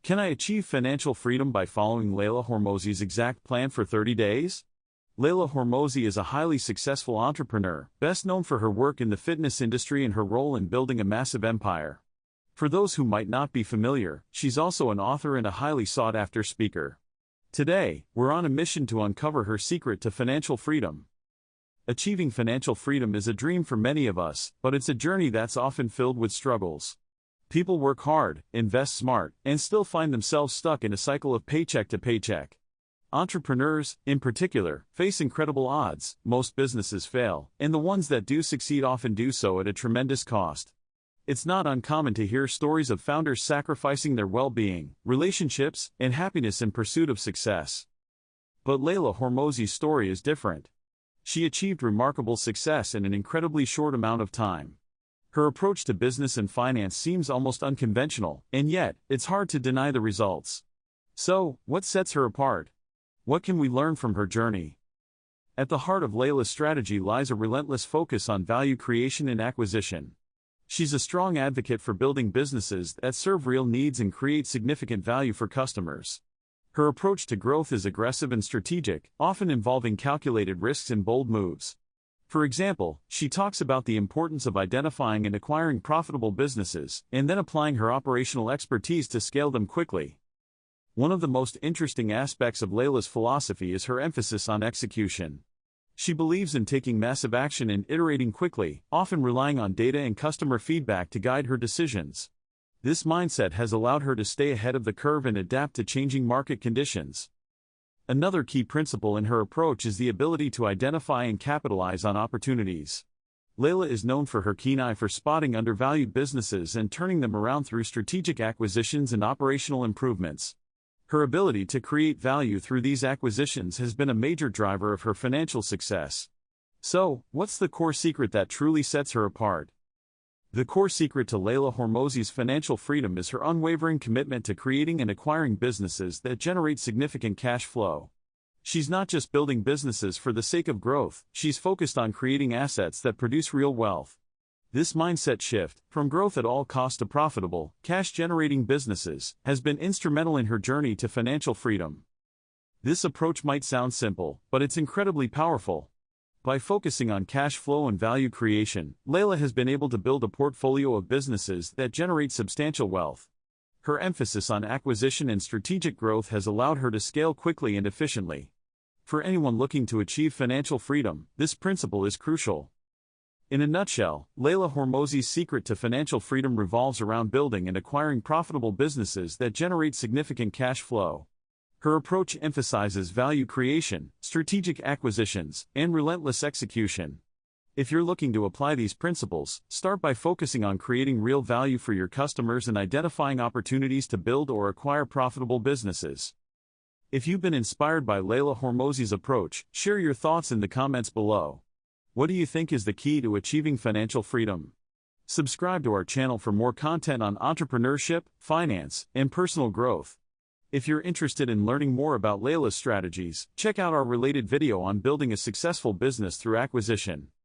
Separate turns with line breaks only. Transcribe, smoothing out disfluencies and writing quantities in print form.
Can I achieve financial freedom by following Leila Hormozi's exact plan for 30 days? Leila Hormozi is a highly successful entrepreneur, best known for her work in the fitness industry and her role in building a massive empire. For those who might not be familiar, she's also an author and a highly sought-after speaker. Today, we're on a mission to uncover her secret to financial freedom. Achieving financial freedom is a dream for many of us, but it's a journey that's often filled with struggles. People work hard, invest smart, and still find themselves stuck in a cycle of paycheck to paycheck. Entrepreneurs, in particular, face incredible odds. Most businesses fail, and the ones that do succeed often do so at a tremendous cost. It's not uncommon to hear stories of founders sacrificing their well-being, relationships, and happiness in pursuit of success. But Leila Hormozi's story is different. She achieved remarkable success in an incredibly short amount of time. Her approach to business and finance seems almost unconventional, and yet, it's hard to deny the results. So, what sets her apart? What can we learn from her journey? At the heart of Leila's strategy lies a relentless focus on value creation and acquisition. She's a strong advocate for building businesses that serve real needs and create significant value for customers. Her approach to growth is aggressive and strategic, often involving calculated risks and bold moves. For example, she talks about the importance of identifying and acquiring profitable businesses, and then applying her operational expertise to scale them quickly. One of the most interesting aspects of Leila's philosophy is her emphasis on execution. She believes in taking massive action and iterating quickly, often relying on data and customer feedback to guide her decisions. This mindset has allowed her to stay ahead of the curve and adapt to changing market conditions. Another key principle in her approach is the ability to identify and capitalize on opportunities. Leila is known for her keen eye for spotting undervalued businesses and turning them around through strategic acquisitions and operational improvements. Her ability to create value through these acquisitions has been a major driver of her financial success. So, what's the core secret that truly sets her apart? The core secret to Leila Hormozi's financial freedom is her unwavering commitment to creating and acquiring businesses that generate significant cash flow. She's not just building businesses for the sake of growth, she's focused on creating assets that produce real wealth. This mindset shift, from growth at all costs to profitable, cash-generating businesses, has been instrumental in her journey to financial freedom. This approach might sound simple, but it's incredibly powerful. By focusing on cash flow and value creation, Leila has been able to build a portfolio of businesses that generate substantial wealth. Her emphasis on acquisition and strategic growth has allowed her to scale quickly and efficiently. For anyone looking to achieve financial freedom, this principle is crucial. In a nutshell, Leila Hormozi's secret to financial freedom revolves around building and acquiring profitable businesses that generate significant cash flow. Her approach emphasizes value creation, strategic acquisitions, and relentless execution. If you're looking to apply these principles, start by focusing on creating real value for your customers and identifying opportunities to build or acquire profitable businesses. If you've been inspired by Leila Hormozi's approach, share your thoughts in the comments below. What do you think is the key to achieving financial freedom? Subscribe to our channel for more content on entrepreneurship, finance, and personal growth. If you're interested in learning more about Leila's strategies, check out our related video on building a successful business through acquisition.